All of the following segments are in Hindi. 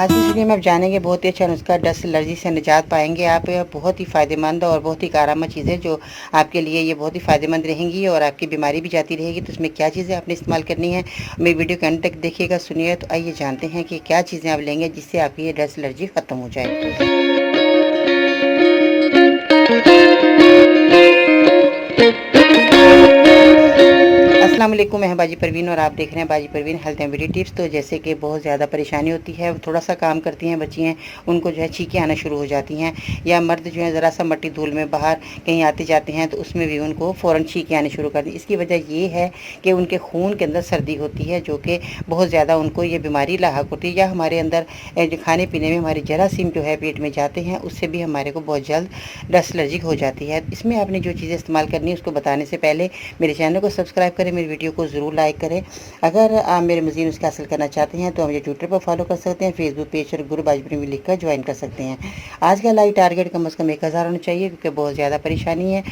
आज इस वीडियो में आप जानेंगे बहुत ही अच्छा नुस्खा डस्ट एलर्जी से निजात पाएंगे आप। बहुत ही फ़ायदेमंद और बहुत ही कारगर चीज़ है जो आपके लिए ये बहुत ही फ़ायदेमंद रहेंगी और आपकी बीमारी भी जाती रहेगी। तो इसमें क्या चीज़ें आपने इस्तेमाल करनी है, मेरी वीडियो के अंत तक देखिएगा, सुनिए। तो आइए जानते हैं कि क्या चीज़ें आप लेंगे जिससे आपकी ये डस्ट एलर्जी ख़त्म हो जाए। अस्सलाम वालेकुम, मैं बाजी परवीन और आप देख रहे हैं बाजी Parveen health and beauty tips. तो जैसे कि बहुत ज़्यादा परेशानी होती है, थोड़ा सा काम करती हैं बच्चियाँ, उनको जो है छींकें आना शुरू हो जाती हैं, या मर्द जो है ज़रा सा मट्टी धूल में बाहर कहीं आते जाते हैं तो उसमें भी उनको फ़ौरन छींकें आने शुरू कर दी। इसकी वजह ये है कि उनके खून के अंदर सर्दी होती है, जो कि बहुत ज़्यादा उनको ये बीमारी लाहक होती है, या हमारे अंदर जो खाने पीने में हमारी जरासीम जो है पेट में जाते हैं, उससे भी हमारे को बहुत जल्द डस्ट एलर्जी हो जाती है। इसमें आपने जो चीज़ें इस्तेमाल करनी है उसको बताने से पहले मेरे चैनल को सब्सक्राइब करें, मेरी वीडियो को ज़रूर लाइक करें। अगर आप मेरे मज़ीद नुस्खे हासिल करना चाहते हैं तो हम ये ट्विटर पर फॉलो कर सकते हैं, फेसबुक पेज पर गुरु बाजी परवीन लिख कर ज्वाइन कर सकते हैं। आज का लाइव टारगेट कम अज़ कम 1000 होना चाहिए, क्योंकि बहुत ज़्यादा परेशानी है।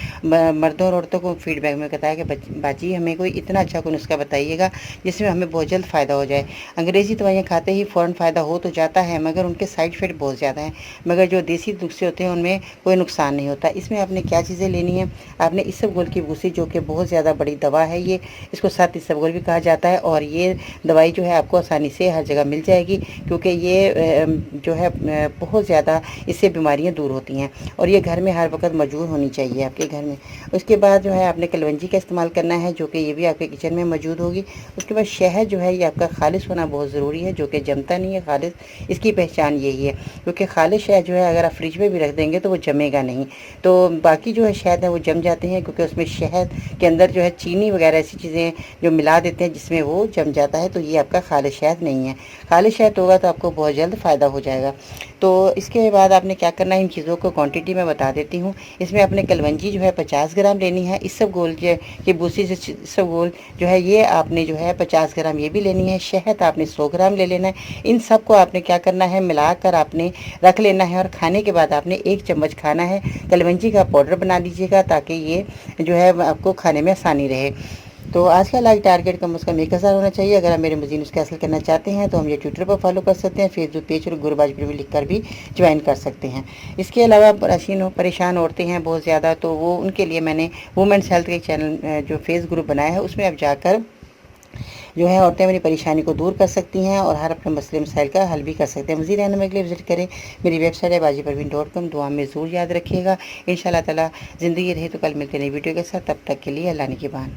मर्दों और औरतों को फीडबैक में बताया कि बाजी हमें कोई इतना अच्छा कोई नुस्खा बताइएगा जिसमें हमें बहुत जल्द फ़ायदा हो जाए। अंग्रेज़ी दवाइयाँ खाते ही फ़ौरन फ़ायदा हो तो जाता है, मगर उनके साइड इफ़ेक्ट बहुत ज़्यादा हैं। मगर जो देसी नुस्खे होते हैं उनमें कोई नुकसान नहीं होता। इसमें आपने क्या चीज़ें लेनी है, आपने इसबगोल की भूसी, जो कि बहुत ज़्यादा बड़ी दवा है, ये इसको 7 इसबगोल भी कहा जाता है, और ये दवाई जो है आपको आसानी से हर जगह मिल जाएगी, क्योंकि ये जो है बहुत ज़्यादा इससे बीमारियां दूर होती हैं, और ये घर में हर वक्त मौजूद होनी चाहिए आपके घर में। उसके बाद जो है आपने कलवंजी का इस्तेमाल करना है, जो कि ये भी आपके किचन में मौजूद होगी। उसके बाद शहद जो है ये आपका खालिश होना बहुत ज़रूरी है, जो कि जमता नहीं है खालिश, इसकी पहचान यही है, क्योंकि खालिश शहद जो है अगर आप फ्रिज में भी रख देंगे तो वो जमेगा नहीं। तो बाकी जो है शहद है वो जम जाते हैं, क्योंकि उसमें शहद के अंदर जो है चीनी वगैरह ऐसी चीज़ें जो मिला देते हैं जिसमें वो जम जाता है। तो ये आपका खालिश शहद नहीं है। खालिश शहद होगा तो आपको बहुत जल्द फ़ायदा हो जाएगा। तो इसके बाद आपने क्या करना है, इन चीज़ों को क्वांटिटी में बता देती हूँ। इसमें आपने कलवंजी जो है 50 ग्राम लेनी है। इसबगोल की भूसी से इसबगोल जो है ये आपने जो है 50 ग्राम ये भी लेनी है। शहद आपने 100 ग्राम ले लेना है। इन सब को आपने क्या करना है, मिलाकर आपने रख लेना है, और खाने के बाद आपने 1 चम्मच खाना है। कलवंजी का पाउडर बना लीजिएगा ताकि ये जो है आपको खाने में आसानी रहे। तो आज का लाइव टारगेट कम से कम 1000 होना चाहिए। अगर आप मेरे मज़ीद नुस्खे हासिल करना चाहते हैं तो हम ये ट्विटर पर फॉलो कर सकते हैं, फेसबुक पेज और गुरु बाजी परवीन लिख कर भी ज्वाइन कर सकते हैं। इसके अलावा परेशान औरतें हैं बहुत ज़्यादा, तो वो उनके लिए मैंने वुमेंस हेल्थ के चैनल जो फेस ग्रुप बनाया है, उसमें आप जाकर जो है औरतें अपनी परेशानी को दूर कर सकती हैं और हर अपने मसले मसाइल का हल भी कर सकते हैं। मज़ीद जानने के लिए विजिट करें मेरी वेबसाइट है bajiparveen.com। दुआ में ज़रूर याद रखिएगा। इंशाअल्लाह ताला ज़िंदगी रही तो कल मिलते नई वीडियो के साथ। तब तक के लिए अल्लाह निगहबान।